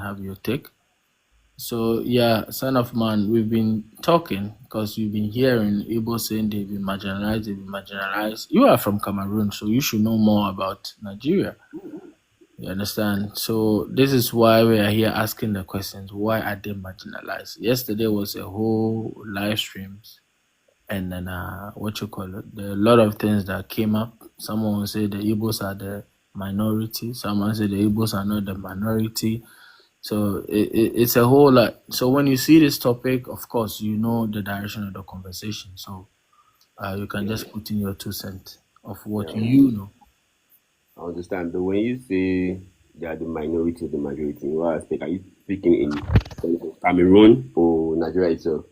have your take. So yeah, son of man, we've been talking because you've been hearing Igbo saying they've been marginalized. You are from Cameroon, so you should know more about Nigeria. You understand? So this is why we are here asking the questions. Why are they marginalized? Yesterday was a whole live streams, and then what you call it? There are a lot of things that came up. Someone will say the Igbos are the minority. Someone say the Igbos are not the minority. So it's a whole lot. So when you see this topic, of course, you know the direction of the conversation. So you can Yeah, just put in your 2 cents of what yeah, you know. I understand. But when you say they are the minority of the majority, in what aspect are you speaking in terms of Cameroon or Nigeria itself?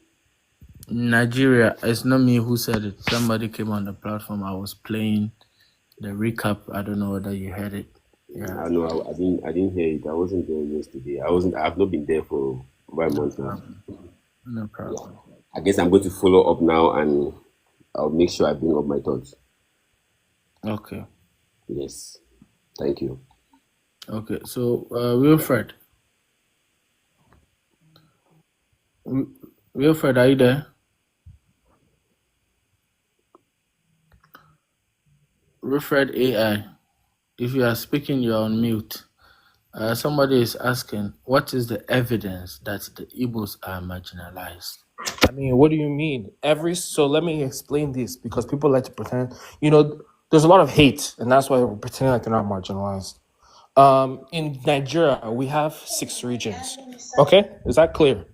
Nigeria, it's not me who said it. Somebody came on the platform. I was playing the recap. I don't know whether you heard it. Yeah, I know I didn't hear it. I wasn't there yesterday. I've not been there for over a no month now. problem. No Yeah. problem. I guess I'm going to follow up now and I'll make sure I bring up my thoughts. Okay. Yes. Thank you. Okay. So, Wilfred, Wi- Wilfred, are you there? Wilfred AI. If you are speaking, you are on mute. Somebody is asking, what is the evidence that the Igbos are marginalized? I mean, what do you mean? So let me explain this because people like to pretend, you know, there's a lot of hate, and that's why we're pretending like they're not marginalized. In Nigeria, we have 6 regions. Okay, is that clear?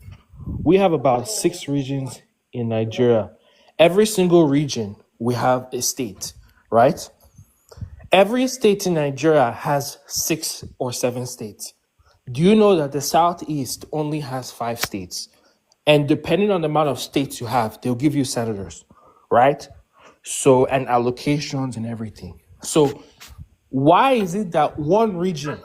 We have about 6 regions in Nigeria. Every single region, we have a state, right? Every state in Nigeria has 6 or 7 states. Do you know that the Southeast only has 5 states? And depending on the amount of states you have, they'll give you senators, right? So, and allocations and everything. So, why is it that one region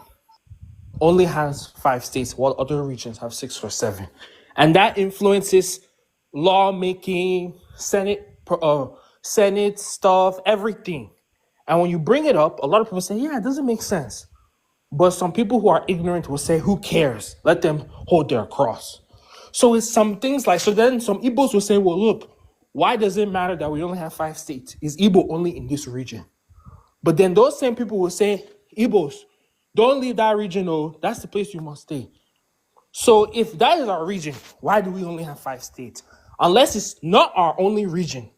only has 5 states while other regions have 6 or 7? And that influences lawmaking, Senate stuff, everything. And when you bring it up, a lot of people say, yeah, it doesn't make sense. But some people who are ignorant will say, who cares? Let them hold their cross. So it's some things like, so then some Igbos will say, well, look, why does it matter that we only have 5 states? Is Igbo only in this region? But then those same people will say, Igbos, don't leave that region, oh, that's the place you must stay. So if that is our region, why do we only have 5 states? Unless it's not our only region,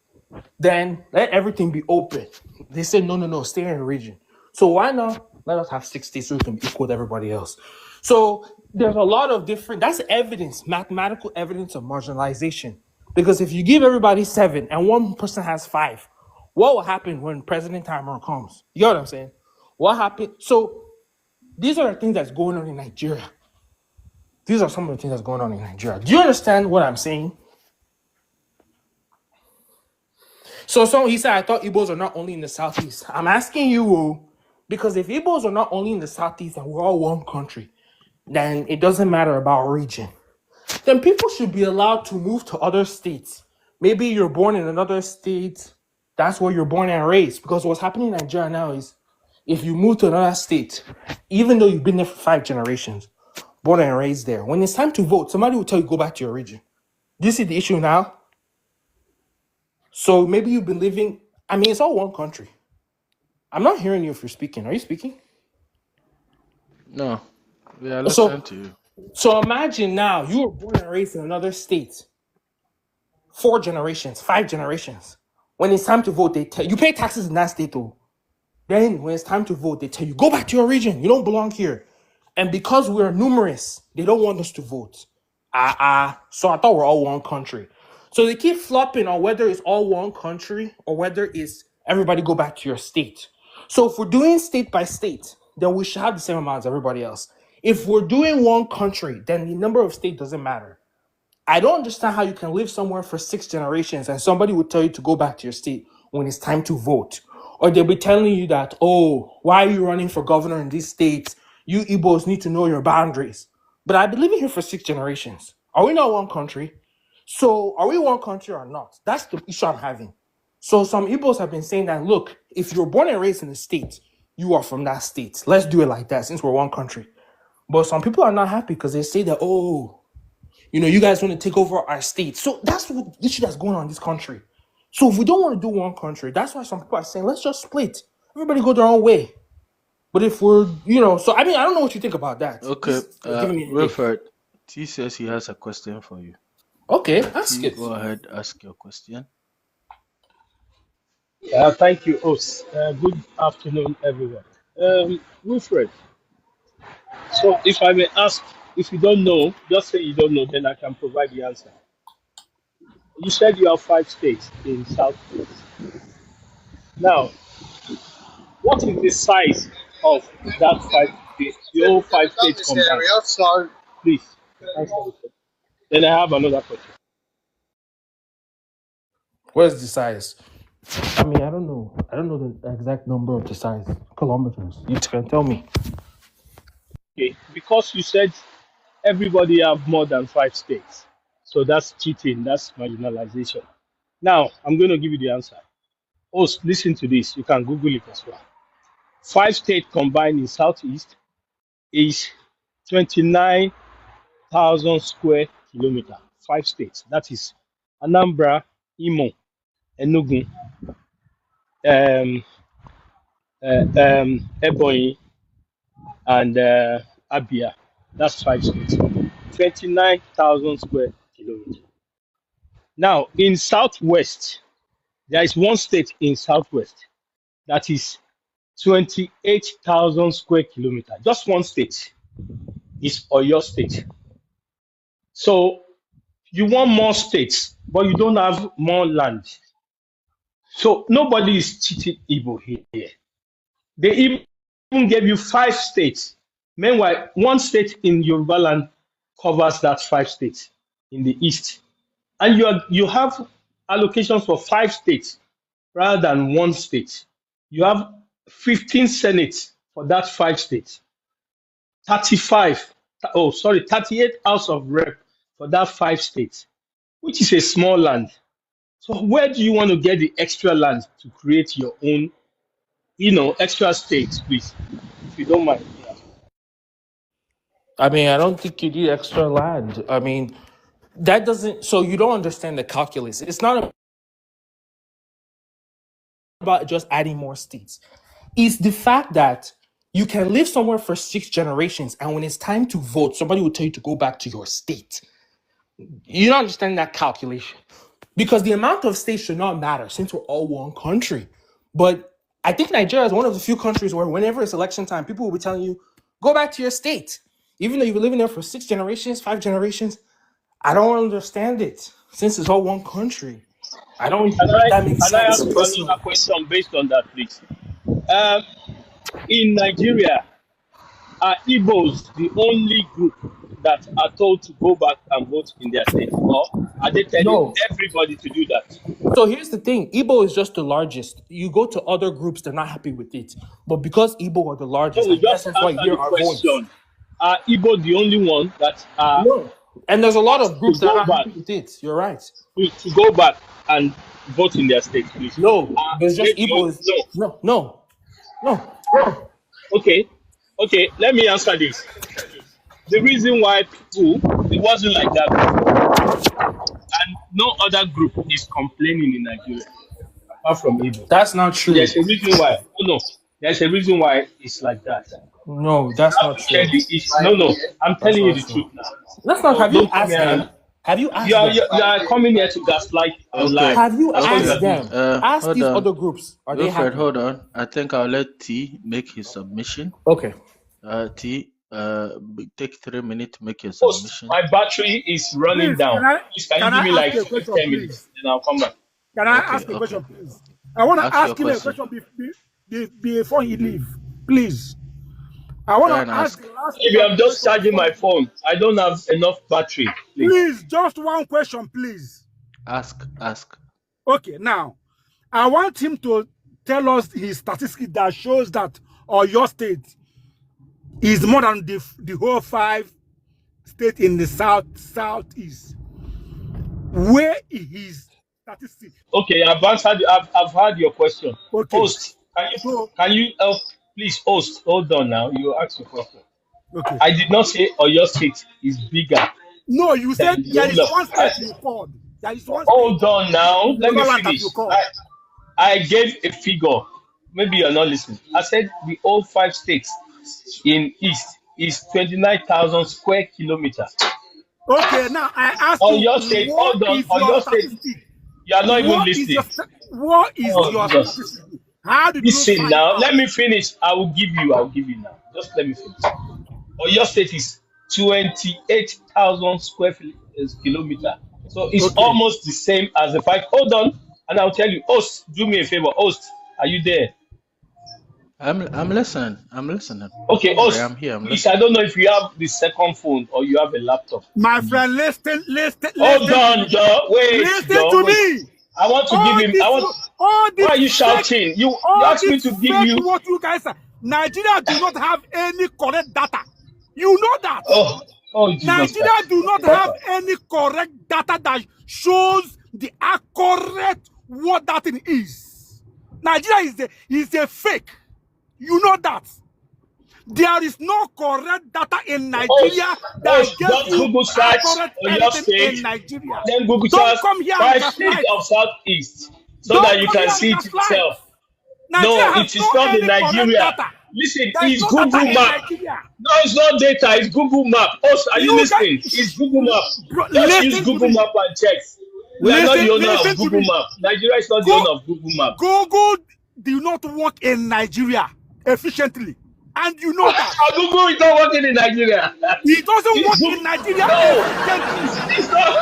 then let everything be open. They say, no, no, no, stay in the region. So why not let us have 60 so we can be equal to everybody else? So there's a lot of different, that's evidence, mathematical evidence of marginalization. Because if you give everybody 7 and one person has 5, what will happen when President Timer comes? You know what I'm saying? What happened? So these are the things that's going on in Nigeria. These are some of the things that's going on in Nigeria. Do you understand what I'm saying? So he said, I thought Igbos are not only in the southeast. I'm asking you, because if Igbos are not only in the southeast and we're all one country, then it doesn't matter about region. Then people should be allowed to move to other states. Maybe you're born in another state, that's where you're born and raised. Because what's happening in Nigeria now is if you move to another state, even though you've been there for 5 generations, born and raised there, when it's time to vote, somebody will tell you go back to your region. Do you see the issue now? So maybe you've been living, I mean, it's all one country. I'm not hearing you if you're speaking. Are you speaking? No, we are listening So to you. so imagine now you were born and raised in another state, 4 generations, 5 generations. When it's time to vote, they tell you pay taxes in that state though. Then when it's time to vote, they tell you go back to your region. You don't belong here. And because we're numerous, they don't want us to vote. So I thought we're all one country. So they keep flopping on whether it's all one country or whether it's everybody go back to your state. So if we're doing state by state, then we should have the same amount as everybody else. If we're doing one country, then the number of states doesn't matter. I don't understand how you can live somewhere for 6 generations and somebody would tell you to go back to your state when it's time to vote. Or they'll be telling you that, oh, why are you running for governor in these states? You Igbos need to know your boundaries. But I've been living here for 6 generations. Are we not one country? So are we one country or not? That's the issue I'm having. So some Igbos have been saying that, look, if you're born and raised in the state, you are from that state. Let's do it like that since we're one country. But some people are not happy because they say that, oh, you guys want to take over our state. So that's what the issue that's going on in this country. So if we don't want to do one country, that's why some people are saying, let's just split. Everybody go their own way. But if we're, so I mean, I don't know what you think about that. Okay, This is giving me a headache. Wilfred, T says he has a question for you. Okay, ask T, it. go ahead, ask your question. Thank you, host. Good afternoon, everyone. Wilfred, so if I may ask, if you don't know, just say you don't know, then I can provide the answer. You said you have 5 states in Southeast. Now, what is the size of that 5 states, the whole 5 states combined? Please, answer the question. Then I have another question. Where's the size? I mean, I don't know. I don't know the exact number of the size. Kilometers. You can tell me. Okay, because you said everybody have more than 5 states, so that's cheating, that's marginalization. Now, I'm going to give you the answer. Oh, listen to this. You can Google it as well. 5 states combined in Southeast is 29,000 square kilometer. 5 states. That is Anambra, Imo, Enugu, um, Ebonyi, and Abia. That's 5 states. 29,000 square kilometer. Now, in Southwest, there is one state in Southwest that is 28,000 square kilometer. Just one state is Oyo State. So you want more states, but you don't have more land. So nobody is cheating Igbo here. They even gave you 5 states. Meanwhile, one state in Yoruba land covers that 5 states in the east. And you have allocations for 5 states rather than one state. You have 15 senates for that 5 states, 38 House of Rep for that 5 states, which is a small land. So where do you want to get the extra land to create your own, extra states, please, if you don't mind? Yeah. I mean, I don't think you need extra land. I mean, that doesn't. So you don't understand the calculus. It's not about just adding more states. It's the fact that you can live somewhere for 6 generations, and when it's time to vote, somebody will tell you to go back to your state. You don't understand that calculation. Because the amount of states should not matter since we're all one country. But I think Nigeria is one of the few countries where whenever it's election time, people will be telling you, go back to your state. Even though you've been living there for 6 generations, 5 generations, I don't understand it. Since it's all one country. I don't Can think I that makes can I sense ask you personally. another question based on that, please? Um, in Nigeria, are Igbos the only group that are told to go back and vote in their state, or are they telling No. everybody to do that? So here's the thing. Igbo is just the largest. You go to other groups, they're not happy with it. But because Igbo are the No, largest, I we guess just that's why you answer hear the our voice. question. Are Igbo the only one that are No. And there's a lot of asked to groups that are go not back happy with it. You're right. to go back and vote in their state, please? No, there's They just Igbo is no. no. Okay, okay. Let me answer this. The reason why people it wasn't like that before, and no other group is complaining in Nigeria apart from Igbo. That's not true. There's a reason why. Oh no, there's a reason why it's like that. No, You that's have not to check true. the issue. No, no. I'm That's telling you not the truth true. now. That's not. So Have you don't come asked here and them? Have you asked them? you are coming here to gaslight and Okay, lie. Have you That's what you okay. are asked doing. them? Ask Hold these on, other groups. Are they Wilfred. happy? Hold on. I think I'll let T make his submission. Okay. T, take 3 minutes to make your Post, submission. my battery is running Please, down. Please, can you can I give me ask like you a question, 10 minutes? please? Then I'll come back. Can I Okay, ask a okay. question, please? I want to Ask your ask him a question. question before he leave, please. I want Try to and ask ask. the last Maybe speaker I'm the just question charging before my he leave. phone. I don't have enough battery. Please. Please, just one question, please. Ask. Okay, now I want him to tell us his statistics that shows that your state is more than the whole 5 states in the southeast. Where is his statistics? Okay, I've heard your question. Okay, Host, can you so can you help please host? Hold on now. You ask your question. Okay. I did not say Oyo State is bigger No, you than said the there whole is of. one state you called. There is one state Hold on now. in Let me Yoruba land that finish. you called. I gave a figure. Maybe you're not listening. I said the whole 5 states in East is 29,000 square kilometers. Okay, now I ask On you, your state, what hold on. is On your your state, statistic? you are not even listening. What is Oh, your Jesus. statistic? How did you Listen find now. out? Let me finish. I'll give you now. Just let me finish. On your state is 28,000 kilometer. So it's Okay. almost the same as the five. Hold on. And I'll tell you, host, do me a favor. Host, are you there? I'm listening. I'm listening. Okay, Don't worry, host, I'm here. I'm please, I listening. don't know if you have the second phone or you have a laptop My on you. friend, listen, Hold listen to on, me. Joe. Wait, Listen Joe. to Wait. me. I want to give All him. this, all Why this are you fake, shouting? You asked me to give you. what you guys are. Nigeria do not have any correct data. You know that. Oh, oh, Jesus Nigeria Christ. do not have any correct data that shows the accurate what that thing is. Nigeria is a fake. You know that. There is no correct data in Host, Nigeria that host, gives just you Google search accurate on your anything state, in Nigeria. then Google Don't search come here and 5 states gaslight. of Southeast so that Don't you come can here and see it gaslight. yourself. Nigeria No, has it no is not in any correct Nigeria. data. Listen, There is it's no data Google in Map. Nigeria. No, it's not data, it's Google Map. Host, are you You guys, listening? It's Google Map. bro, Just use listen to Google me. Map and check. We are not the owner of Listen to Google me. Map. Nigeria is not the Go, owner of Google Map. Google do not work in Nigeria efficiently, and you know that. Google is not working in Nigeria. It doesn't work in Google, Nigeria no, efficiently. it's not.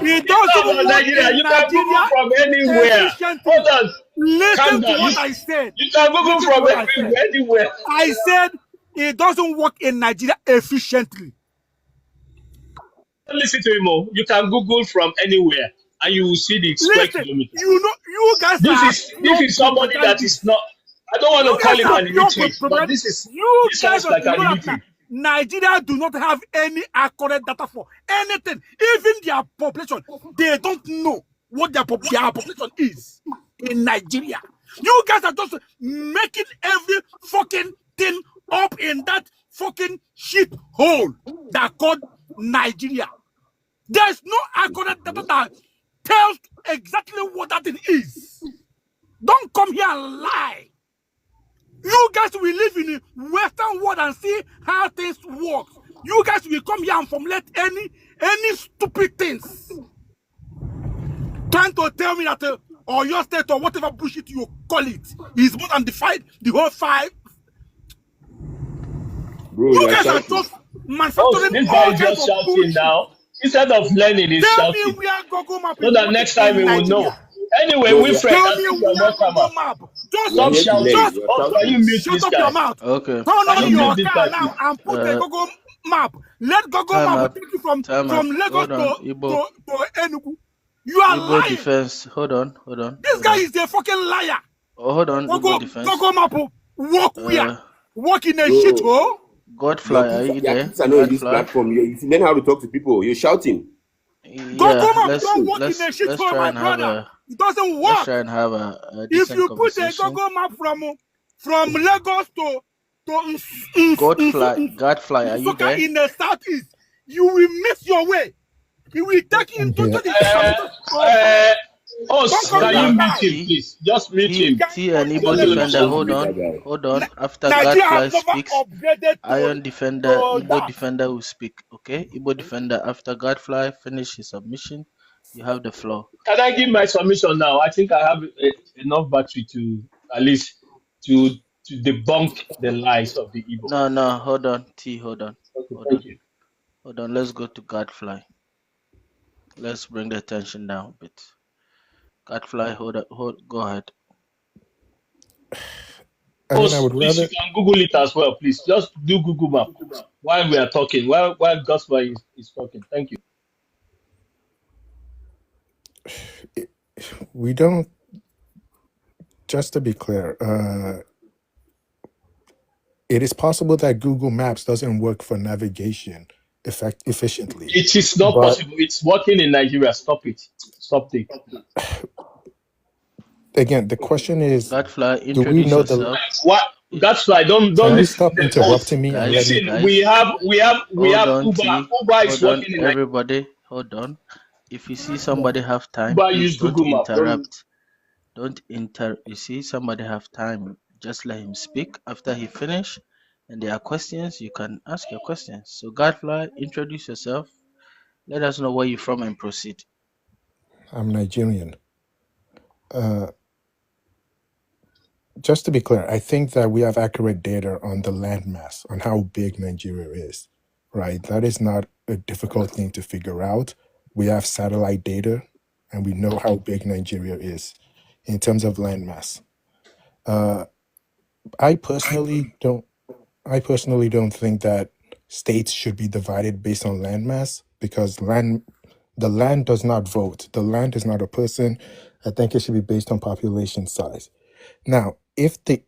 It It's not doesn't about work Nigeria. in You can Nigeria Google from anywhere. efficiently. Hold on, calm Listen to down. what I said. You can Google Listen to from what I said. anywhere. I said it doesn't work in Nigeria efficiently. Listen to him. Oh. You can Google from anywhere, and you will see the square Listen, kilometer. you know, you guys are This pure is somebody that is propagandists. not. I don't want You to call guys him are an pure illiterate, but propaganda. this You guys sounds are, like you an know that illiterate. Nigeria do not have any accurate data for anything. Even their population, they don't know what their population is in Nigeria. You guys are just making every fucking thing up in that fucking shit hole that called Nigeria. There's no accurate data that tells exactly what that thing is. Don't come here and lie. You guys will live in the Western world and see how things work. You guys will come here and formulate any stupid things. Trying to tell me that or your state or whatever bullshit you call it is more than the whole five. Bro, You you are guys are shouting. just Oh, manufacturing this guy all is kinds just of shouting bullshit. now. Instead of learning, he's Tell me shouting. where Google Map So is that working next time he in will Nigeria. know. Anyway, Bro, Wilfred, Tell I me think you're where welcome. Google Map. we are Stop here to learn. shouting. Just You are Oh, can you shouting. mute shut this up your guy? mouth. Okay. Turn Can on you Um. mute your this car guy, now please? and put a Uh. Google Map. Let Google Time Map out. take you from Time out. Lagos Hold on. Igbo. to Enugu. You are Igbo lying. defense. Hold on. Hold on. This Hold guy on. is a fucking liar. Oh, hold on. Igbo defense. Google Map walk where? Uh. Walk in a Bro, shithole? Godfly, are you your there? kids are not in this Godfly. platform. You learn how to talk to people. You're shouting. Google Yeah. Map Let's don't walk in a let's let's shithole, try my and have brother. a It doesn't let's work. try and have a If decent you put a conversation. Google Map from Lagos to Godfly, are you Nsukka there? in the southeast, you will miss your way. He will take you I'm in here. 20 kilometers. Don't Host, come Hold can here you and on. mute lie. him, please? Just mute T him. T and I Igbo don't know if defender. Don't something. Hold mute on. that guy. Hold on. After Nigeria has Godfly never speaks, upgraded Iron defender, to Igbo that. defender will speak. Okay, Igbo defender. After Godfly finish his submission, you have the floor. Can I give my submission now? I think I have enough battery to at least to to debunk the lies of the Igbo. No, no. Hold on. T. Hold on. Okay, Hold on. thank you. Hold on. Let's go to Godfly. Let's bring the tension down a bit. Godfly, hold up. Go ahead. I mean, I Host, would please, you rather. can Google it as well, please. Just do Google Map while we are talking, while Gospel is talking. Thank you. We don't. Just to be clear, it is possible that Google Maps doesn't work for navigation efficiently. It is not But possible. It's working in Nigeria. Stop it. Stop it. again, the question is, Godfly, do we introduce know the? yourself. Why? That's why don't Can you listen to stop them. Host, interrupting me and let guys, me? listen. guys, We hold have on, Uber. T. Uber is Hold on, working in Nigeria. everybody. Hold on. If you see somebody have time, Uber please use don't Google Map. Don't. interrupt. Don't inter. You see somebody have time, just let him speak. After he finish, and there are questions, you can ask your questions. So, Godfly, introduce yourself. Let us know where you're from and proceed. I'm Nigerian. Uh, just to be clear, I think that we have accurate data on the landmass, on how big Nigeria is, right? That is not a difficult thing to figure out. We have satellite data, and we know how big Nigeria is in terms of landmass. Uh, I personally don't. I personally don't think that states should be divided based on landmass because the land does not vote. The land is not a person. I think it should be based on population size. Now, if the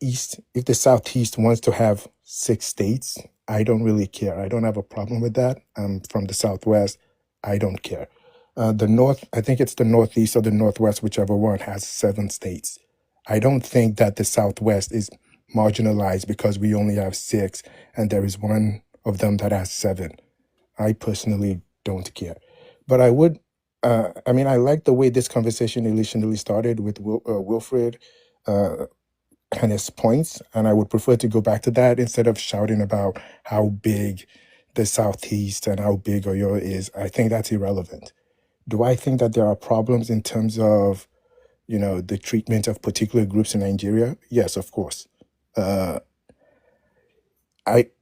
Southeast wants to have 6 states, I don't really care. I don't have a problem with that. I'm from the Southwest. I don't care. The North, I think it's the Northeast or the Northwest, whichever one has 7 states. I don't think that the Southwest is marginalized because we only have 6 and there is one of them that has 7. I personally don't care. But I would, I mean, I like the way this conversation initially started with Wilfred uh, and his points, and I would prefer to go back to that instead of shouting about how big the Southeast and how big Oyo is. I think that's irrelevant. Do I think that there are problems in terms of, the treatment of particular groups in Nigeria? Yes, of course. Uh,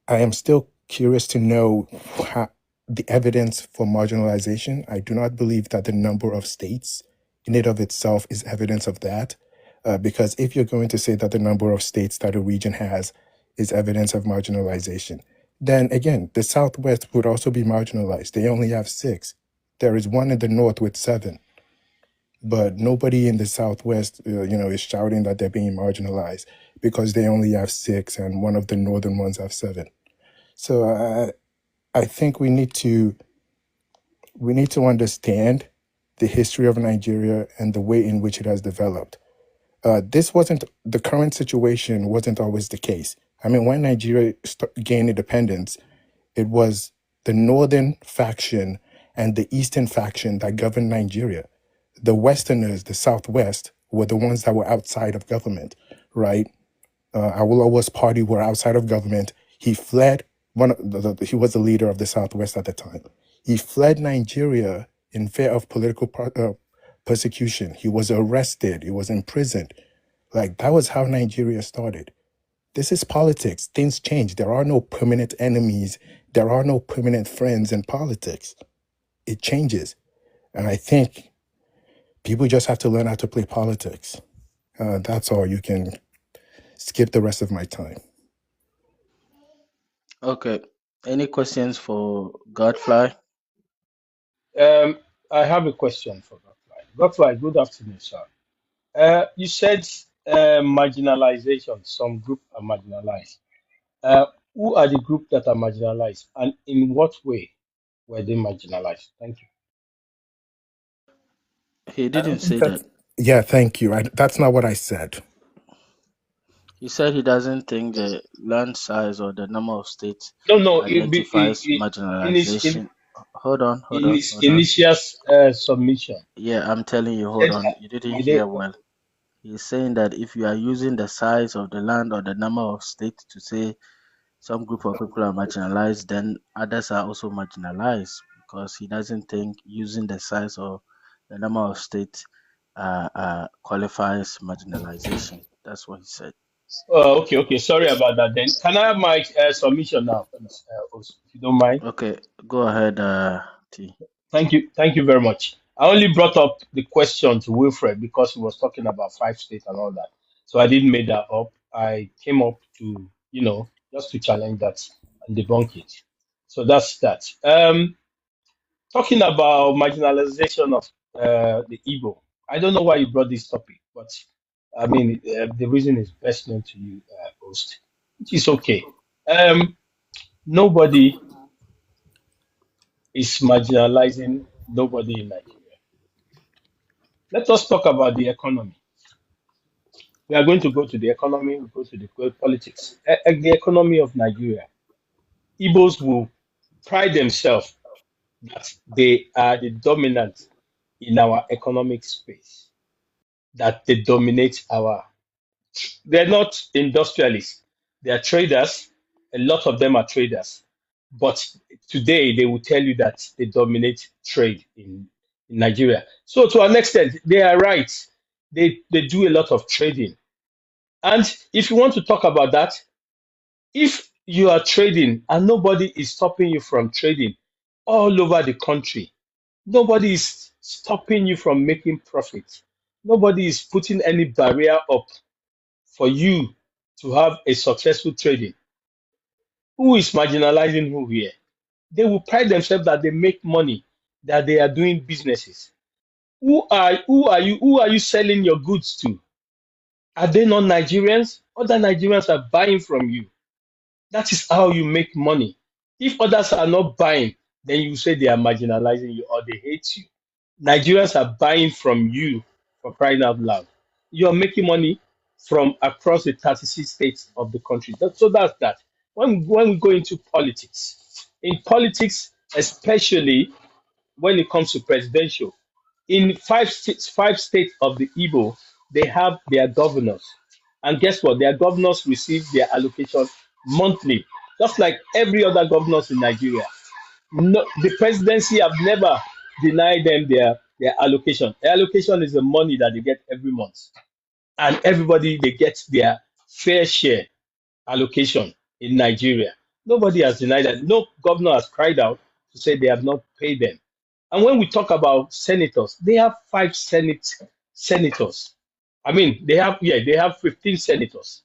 I am still curious to know how, the evidence for marginalization. I do not believe that the number of states in and of itself is evidence of that. Because if you're going to say that the number of states that a region has is evidence of marginalization, then again, the Southwest would also be marginalized. They only have 6. There is one in the North with 7, but nobody in the Southwest, is shouting that they're being marginalized because they only have 6 and one of the northern ones have 7. So I think we need to understand the history of Nigeria and the way in which it has developed. This wasn't the current situation wasn't always the case. I mean, when Nigeria gained independence, it was the northern faction and the eastern faction that governed Nigeria. The Westerners, the Southwest, were the ones that were outside of government, right? Awolowo's party were outside of government. He fled. He was the leader of the Southwest at the time. He fled Nigeria in fear of political persecution. He was arrested. He was imprisoned. Like that was how Nigeria started. This is politics. Things change. There are no permanent enemies. There are no permanent friends in politics. It changes, and I think people just have to learn how to play politics. That's all. You can skip the rest of my time. Okay. Any questions for Godfly? Um, I have a question for Godfly. Godfly, good afternoon, sir. You said marginalization. Some group are marginalized. Uh, who are the group that are marginalized, and in what way were they marginalized? Thank you. He didn't say that. Yeah, thank you. That's not what I said. He said he doesn't think the land size or the number of states No, no. identifies In his marginalization. Hold on, hold in on, his hold on. initial submission, Yeah, I'm telling you, he hold said, on. You didn't were they? hear well. He's saying that if you are using the size of the land or the number of states to say some group of people are marginalized, then others are also marginalized because he doesn't think using the size or the number of states qualifies marginalization. That's what he said. Okay, okay. Sorry about that. Then can I have my submission now, please, Os, if you don't mind? Okay, go ahead, T. Thank you very much. I only brought up the question to Wilfred because he was talking about 5 states and all that. So I didn't make that up. I came up to, just to challenge that and debunk it. So that's that. Talking about marginalization of the Igbo. I don't know why you brought this topic, but I mean, the reason is best known to you, host, which is okay. Um, Nobody is marginalizing nobody in Nigeria. Let us talk about the economy. We are going to go to the economy, we go to the politics. The economy of Nigeria. Igbos will pride themselves that they are the dominant in our economic space, that they dominate our. They're not industrialists, they are traders. A lot of them are traders. But today they will tell you that they dominate trade in Nigeria. So to an extent, they are right. They do a lot of trading. And if you want to talk about that, if you are trading and nobody is stopping you from trading all over the country, nobody is stopping you from making profit. Nobody is putting any barrier up for you to have a successful trading. Who is marginalizing who here? They will pride themselves that they make money, that they are doing businesses. Who are you selling your goods to? Are they not Nigerians? Other Nigerians are buying from you. That is how you make money. If others are not buying, then you say they are marginalizing you or they hate you. Nigerians are buying from you for crying out loud. You're making money from across the 36 states of the country. So that's that. When we go into politics, in politics, especially when it comes to presidential, in five states of the Igbo, they have their governors. And guess what? Their governors receive their allocation monthly, just like every other governors in Nigeria. No, the presidency have never denied them their allocation. Their allocation is the money that they get every month, and everybody they get their fair share allocation in Nigeria. Nobody has denied that. No governor has cried out to say they have not paid them. And when we talk about senators, they have five senators. I mean, they have 15 senators,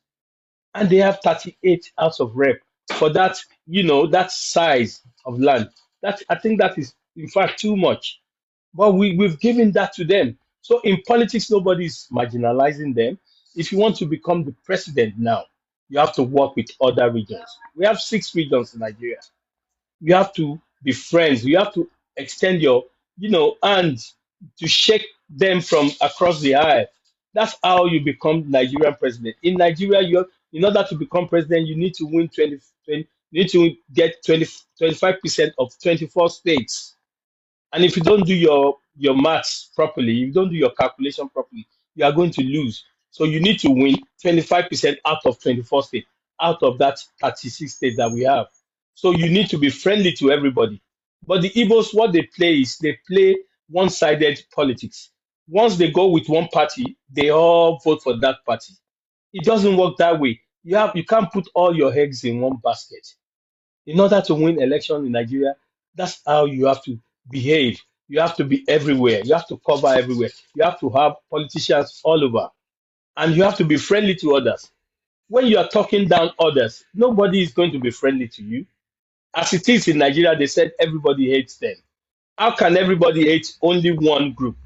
and they have 38 House of Rep for that, that size of land. That I think that is in fact too much. But we've given that to them. So in politics, nobody's marginalizing them. If you want to become the president now, you have to work with other regions. We have 6 regions in Nigeria. You have to be friends. You have to extend your, hand to shake them from across the aisle. That's how you become Nigerian president. In Nigeria, in order to become president, you need to win 20, you need to get 25% of 24 states. And if you don't do your maths properly, if you don't do your calculation properly, you are going to lose. So you need to win 25% out of 24 states, out of that 36 states that we have. So you need to be friendly to everybody. But the Igbos, what they play is they play one-sided politics. Once they go with one party, they all vote for that party. It doesn't work that way. You can't put all your eggs in one basket. In order to win election in Nigeria, that's how you have to behave. You have to be everywhere. You have to cover everywhere. You have to have politicians all over. And you have to be friendly to others. When you are talking down others, nobody is going to be friendly to you. As it is in Nigeria, they said everybody hates them. How can everybody hate only one group?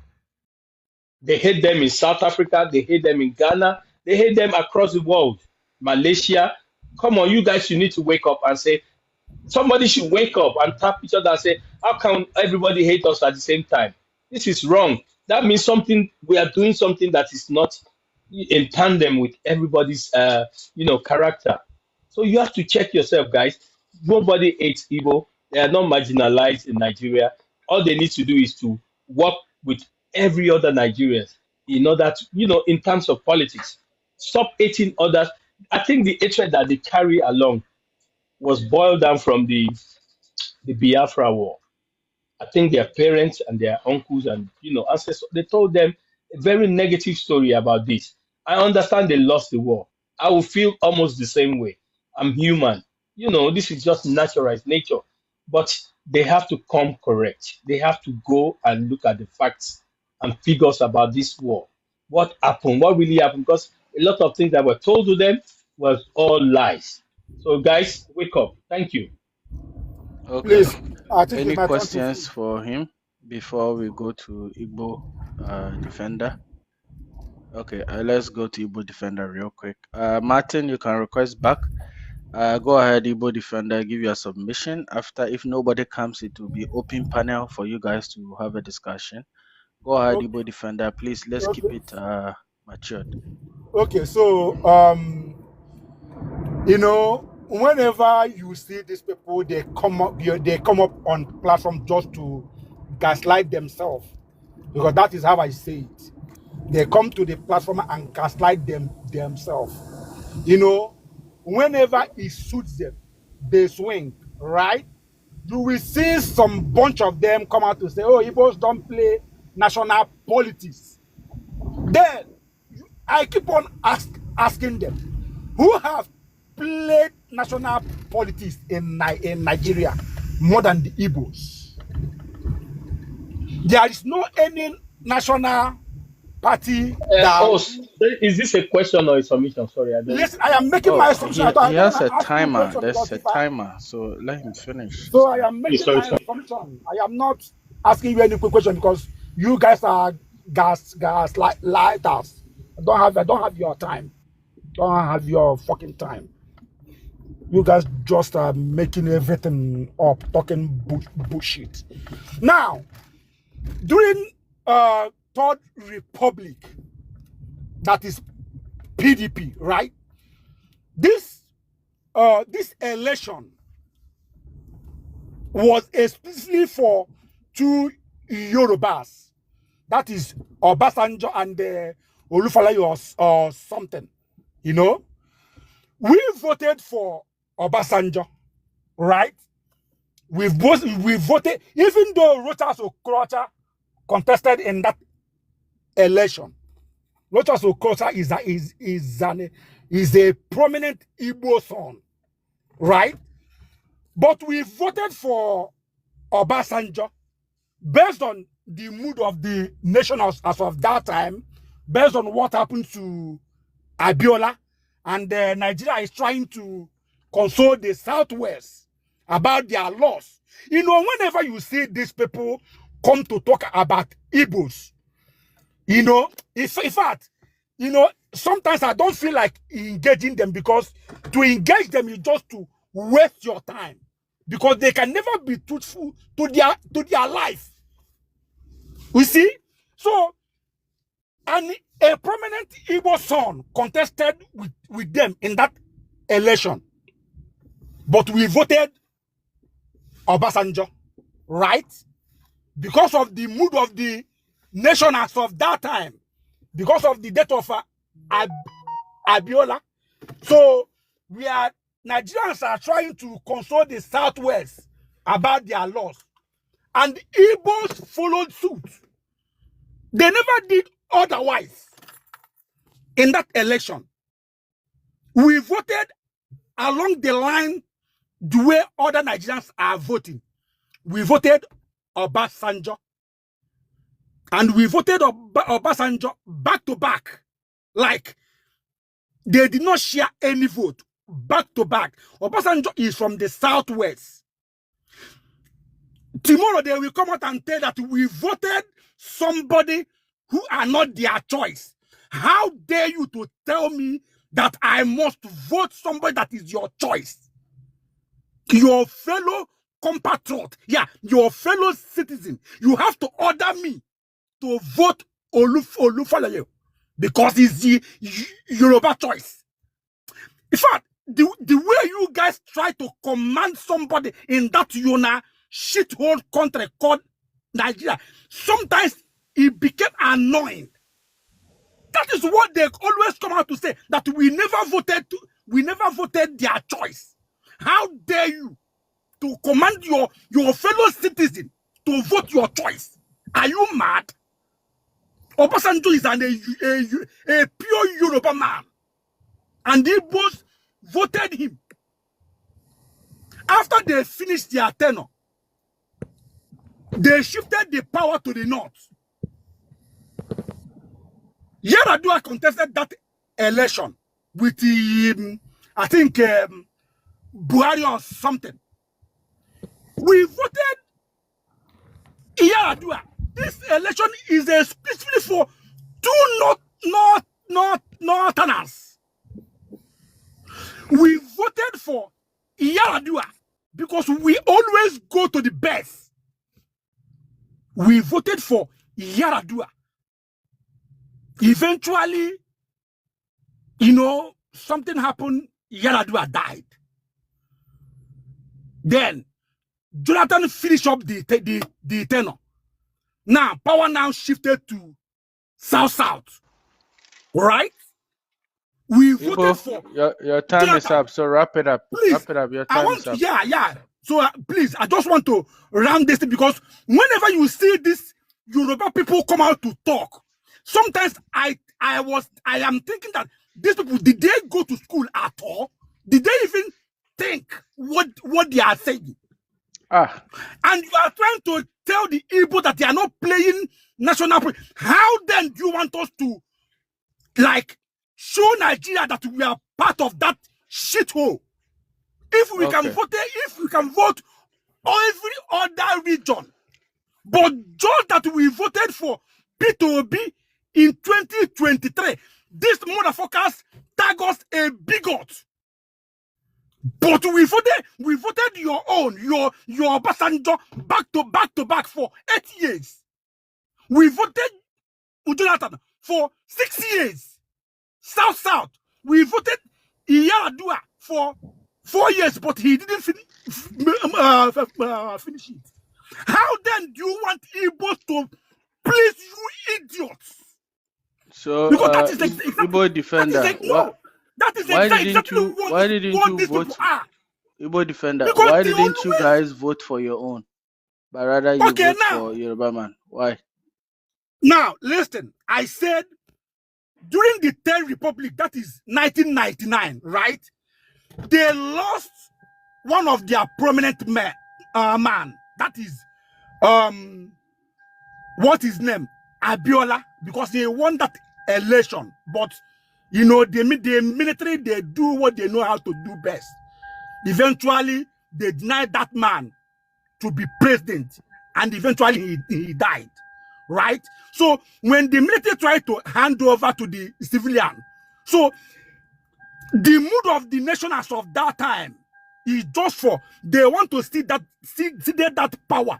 They hate them in South Africa, they hate them in Ghana, they hate them across the world. Malaysia. Come on, you guys, you need to wake up and say, somebody should wake up and tap each other and say, how can everybody hate us at the same time? This is wrong. That means we are doing something that is not in tandem with everybody's character. So you have to check yourself, guys. Nobody hates Igbo. They are not marginalized in Nigeria. All they need to do is to work with every other Nigerian in order to, in terms of politics. Stop hating others. I think the hatred that they carry along was boiled down from the Biafra war. I think their parents and their uncles and ancestors, they told them a very negative story about this. I understand they lost the war. I will feel almost the same way. I'm human. This is just natural, it's nature. But they have to come correct. They have to go and look at the facts and figures about this war. What happened? What really happened? Because a lot of things that were told to them was all lies. So guys, wake up. Thank you. Okay. Please, I think it's Any my turn to questions speak. for him before we go to Igbo defender? Okay, let's go to Igbo defender real quick. Martin, you can request back. Go ahead, Igbo defender, give your submission. After, if nobody comes, it will be open panel for you guys to have a discussion. Go ahead, Okay, Igbo defender. Please, let's keep okay. it matured. Okay, so whenever you see these people, they come up on platform just to gaslight themselves, because that is how I say it. They come to the platform and gaslight themselves. Whenever it suits them, they swing, right? You will see some bunch of them come out to say, "Oh, Igbos don't play national politics." Then I keep on asking them, who have played national politics in Nigeria more than the Igbos? There is no any national party that. Is this a question or a submission? Sorry, I don't. Listen, I am making Oh, my assumption. I he don't want has to a ask you a timer. question, There's because a if I. timer, so let him finish his So I time. am Please, making sorry, my sorry. assumption. I am not asking you any quick question, because you guys are lighters. I don't have your time. Don't have your fucking time. You guys just are making everything up, talking bullshit. Now, during Third Republic, that is PDP, right? This this election was explicitly for two Yorubas. That is Obasanjo and Olufalayo or something. We voted for Obasanjo, right? We voted, even though Rochas Okrocha contested in that election. Rochas Okrocha is a prominent Igbo son, right? But we voted for Obasanjo based on the mood of the nation as of that time, based on what happened to Abiola, and Nigeria is trying to console the Southwest about their loss. Whenever you see these people come to talk about Igbos, in fact, sometimes I don't feel like engaging them, because to engage them is just to waste your time, because they can never be truthful to their life. We see? So, and a prominent Igbo son contested with them in that election. But we voted Obasanjo, right? Because of the mood of the nation as of that time, because of the death of Abiola. So Nigerians are trying to console the Southwest about their loss. And Igbos followed suit. They never did otherwise in that election. We voted along the line the way other Nigerians are voting. We voted Obasanjo. And we voted Obasanjo back to back. Like, they did not share any vote. Back to back. Obasanjo is from the Southwest. Tomorrow they will come out and tell that we voted somebody who are not their choice. How dare you to tell me that I must vote somebody that is your choice? Your fellow compatriot, your fellow citizen, you have to order me to vote Olufalaye because it's the Yoruba choice. In fact, the way you guys try to command somebody in that shithole country called Nigeria, sometimes it became annoying. That is what they always come out to say, that we never voted their choice. How dare you to command your fellow citizen to vote your choice? Are you mad? Obasanjo is a pure Yoruba man, and the Igbos voted him. After they finished their tenure, they shifted the power to the north. Yaradua contested that election with I think Buhari or something. We voted Yaradua. This election is especially for two northerners. We voted for Yaradua because we always go to the best. We voted for Yaradua. Eventually, something happened. Yaradua died. Then Jonathan finished up the tenor. Now power now shifted to South. Right? We voted for Your time is Jonathan. up, so wrap it up. Please, Wrap it up. Your I time want is up. yeah. So please, I just want to round this thing, because whenever you see this Yoruba people come out to talk, sometimes I am thinking that these people, did they go to school at all? Did they even think what they are saying? And you are trying to tell the Igbo that they are not playing national play. How then do you want us to show Nigeria that we are part of that shithole? If we can vote every other region, but just that we voted for P2B in 2023, these motherfuckers tag us a bigot. But we voted your own, your Obasanjo back to back for 8 years. We voted Jonathan for 6 years. South. We voted Iyaradua for 4 years, but he didn't finish it. How then do you want Igbos to please you idiots? So, Because that is Igbo defender. Why didn't you vote? Igbo defender. Because why didn't you guys vote for your own, but rather you vote for Yoruba man? Why? Now listen, I said during the Third Republic, that is 1999, right? They lost one of their prominent man. That is what his name? Abiola, because they won that election. But the military, they do what they know how to do best. Eventually, they denied that man to be president, and eventually he died. Right? So when the military tried to hand over to the civilian, so the mood of the nation as of that time is just for they want to see that power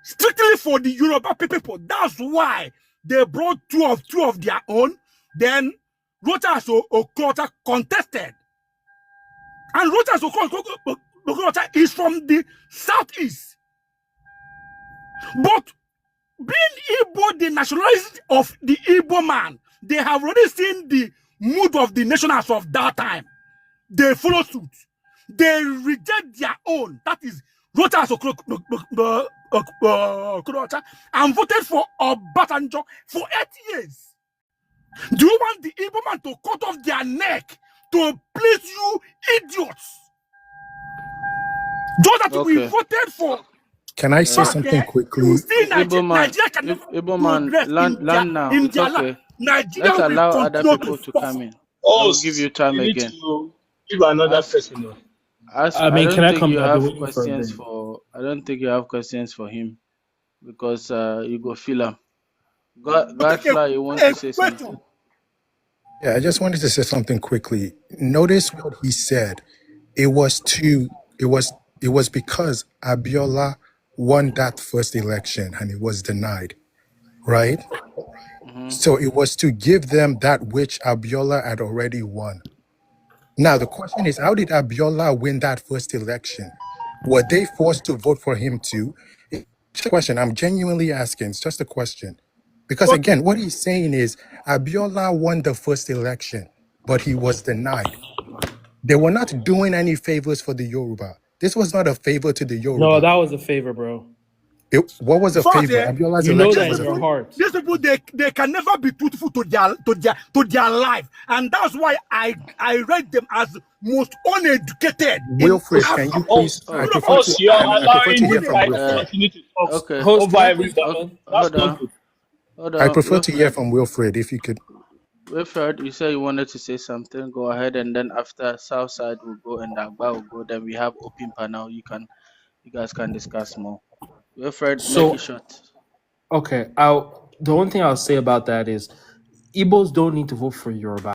strictly for the Yoruba people. That's why they brought two of their own. Then Rochas Okorocha contested, and Rochas Okorocha is from the southeast, but being Igbo, the nationalist of the Igbo man, they have already seen the mood of the nation as of that time. They follow suit. They reject their own. That is Rochas Okorocha, and voted for Obasanjo for 8 years. Do you want the Igbo man to cut off their neck to please you idiots? Just that we voted for. Can I say something quickly? You see, Nigeria can Igbo man, land now. It's okay. Let's allow other people to come in. I'll give you time again. Give another person. I don't think you have questions for. I don't think you have questions for him, because you go feel him. Godfly, you want to say something? Yeah, I just wanted to say something quickly. Notice what he said. It was because Abiola won that first election and it was denied, right? Mm-hmm. So it was to give them that which Abiola had already won. Now the question is, how did Abiola win that first election? Were they forced to vote for him too? It's a question I'm genuinely asking. It's just a question. Because again, what he's saying is Abiola won the first election, but he was denied. They were not doing any favors for the Yoruba. This was not a favor to the Yoruba. No, that was a favor, bro. What was a favor? Abiola's election was a favor. Heart. These people, they can never be truthful to their life, and that's why I rate them as most uneducated. Wilfred, can you please? I prefer to hear from Wilfred. Okay. I prefer to hear from Wilfred, if you could. Wilfred, you said you wanted to say something. Go ahead, and then after Southside will go and Agba will go. Then we have open panel. You guys can discuss more. Wilfred, make it short. Okay. The one thing I'll say about that is Igbos don't need to vote for Yoruba.